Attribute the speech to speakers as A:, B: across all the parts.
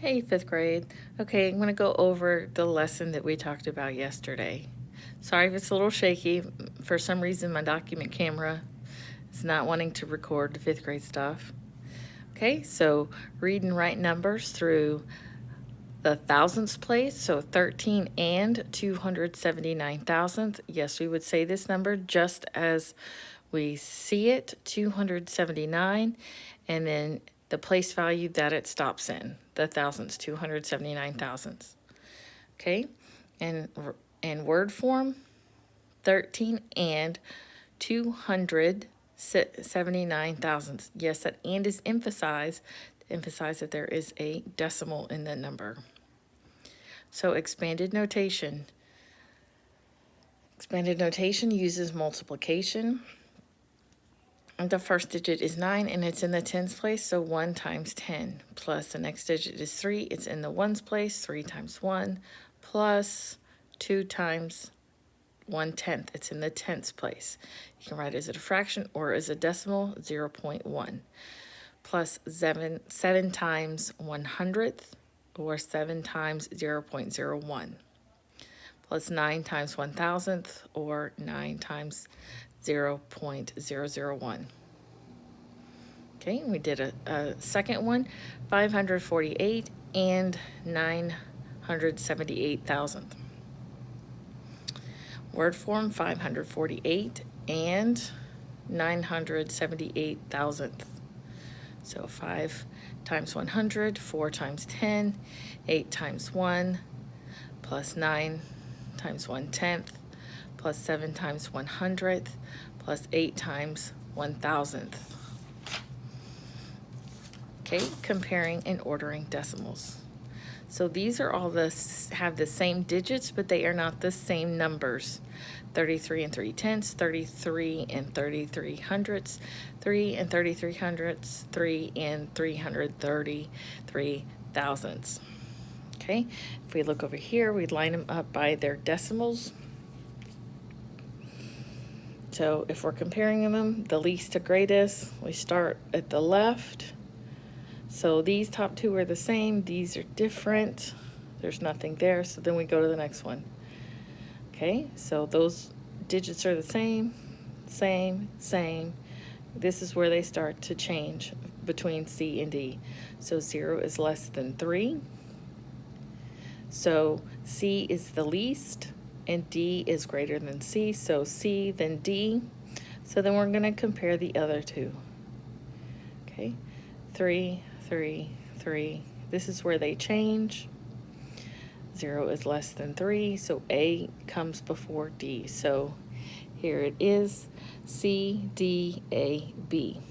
A: Hey, fifth grade. Okay, I'm going to go over the lesson that we talked about yesterday. Sorry if it's a little shaky. For some reason, my document camera is not wanting to record the fifth grade stuff. Okay, so read and write numbers through the thousandths place, so 13 and 279 thousandth. Yes, we would say this number just as we see it, 279, and then the place value that it stops in, the thousandths, 279 thousandths. Okay, and in word form, 13 and 279 thousandths. Yes, that and is emphasized to emphasize that there is a decimal in that number. So expanded notation. Expanded notation uses multiplication. The first digit is 9 and it's in the tens place, so 1 times 10. Plus the next digit is 3, it's in the ones place, 3 times 1. Plus 2 times 1/10, it's in the tenths place. You can write it as a fraction or as a decimal, 0.1. Plus 7 times 100th, or 7 times 0.01. Plus 9 times 1,000th, or 9 times 0.001. Okay, we did a second one, 548 and 978 thousandth. Word form, 548 and 978 thousandth. So 5 times 100, 4 times 10, 8 times 1, plus 9 times 1/10, plus 7 times 100th, plus 8 times 1,000th. Okay, comparing and ordering decimals. So these are all have the same digits, but they are not the same numbers. 33 and 3/10, 33 and 33 hundredths, 3 and 33 hundredths, 3 and 333 thousandths. Okay, if we look over here, we line them up by their decimals. So if we're comparing them, the least to greatest, we start at the left. So these top two are the same, these are different. There's nothing there, so then we go to the next one. Okay, so those digits are the same, same. This is where they start to change between C and D. So 0 is less than 3. So C is the least, and D is greater than C. So C, then D. So then we're going to compare the other two. Okay, 3, 3, 3. This is where they change. 0 is less than 3, so A comes before D. So here it is, C, D, A, B.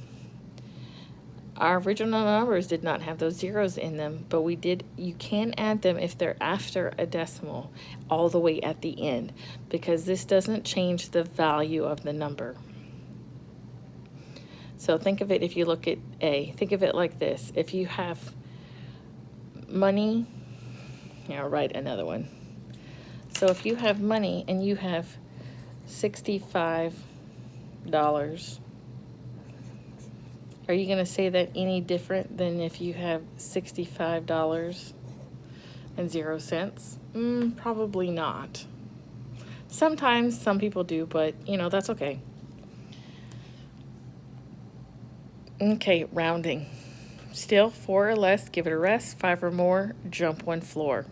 A: Our original numbers did not have those zeros in them, but we did. You can add them if they're after a decimal all the way at the end, because this doesn't change the value of the number. So think of it, if you look at A, think of it like this. If you have money, I'll write another one. So if you have money and you have $65, are you going to say that any different than if you have $65.00? Probably not. Sometimes some people do, but that's okay. Okay, rounding. Still 4 or less, give it a rest. 5 or more, jump 1 floor.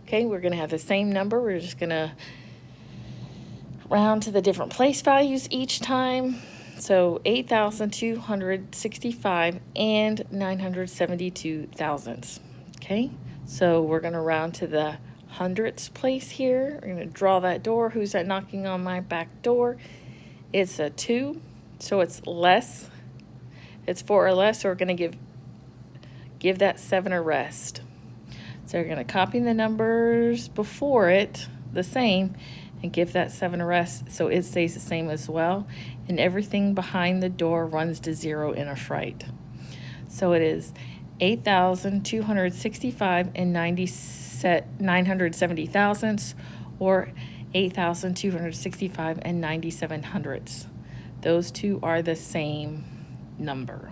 A: Okay, we're going to have the same number. We're just going to round to the different place values each time. So 8,265 and 972 thousandths. Okay, so we're going to round to the hundredths place here. We're going to draw that door. Who's that knocking on my back door? It's a 2, so it's less. It's 4 or less, so we're going to give that 7 a rest. So we're going to copy the numbers before it the same and give that 7 a rest so it stays the same as well. And everything behind the door runs to 0 in a fright. So it is 8,265 and 970 thousandths, or 8,265 and 97 hundredths. Those two are the same number.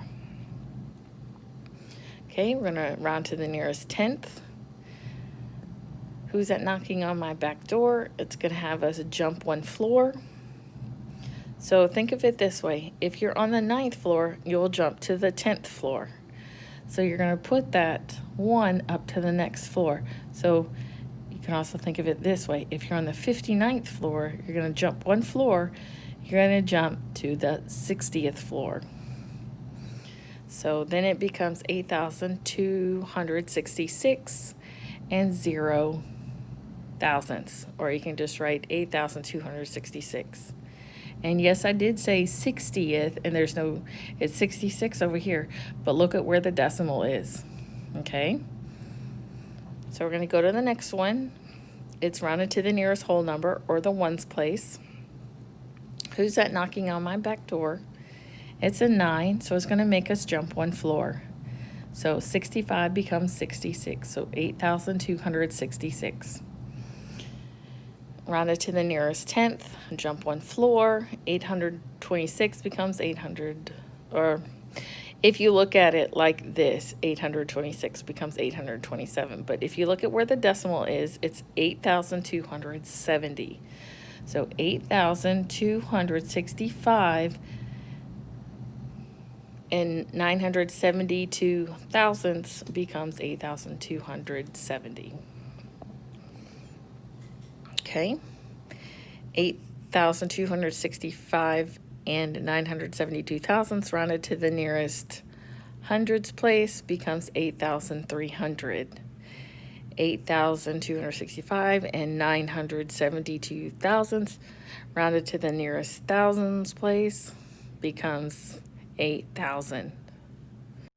A: Okay, we're going to round to the nearest tenth. Who's that knocking on my back door? It's going to have us jump 1 floor. So think of it this way. If you're on the 9th floor, you'll jump to the 10th floor. So you're going to put that 1 up to the next floor. So you can also think of it this way. If you're on the 59th floor, you're going to jump 1 floor. You're going to jump to the 60th floor. So then it becomes 8,266 and 0 thousandths, or you can just write 8,266. And yes, I did say 60th, and it's 66 over here, but look at where the decimal is. Okay, so we're going to go to the next one. It's rounded to the nearest whole number, or the ones place. Who's that knocking on my back door? It's a 9, so it's going to make us jump 1 floor. So 65 becomes 66, so 8,266. Rounded to the nearest 10th, jump 1 floor. 826 becomes 800, or if you look at it like this, 826 becomes 827. But if you look at where the decimal is, it's 8,270. So 8,265 and 972 thousandths becomes 8,270. Okay, 8,265 and 972 thousandths rounded to the nearest hundreds place becomes 8,300. 8,265 and 972 thousandths rounded to the nearest thousands place becomes 8,000.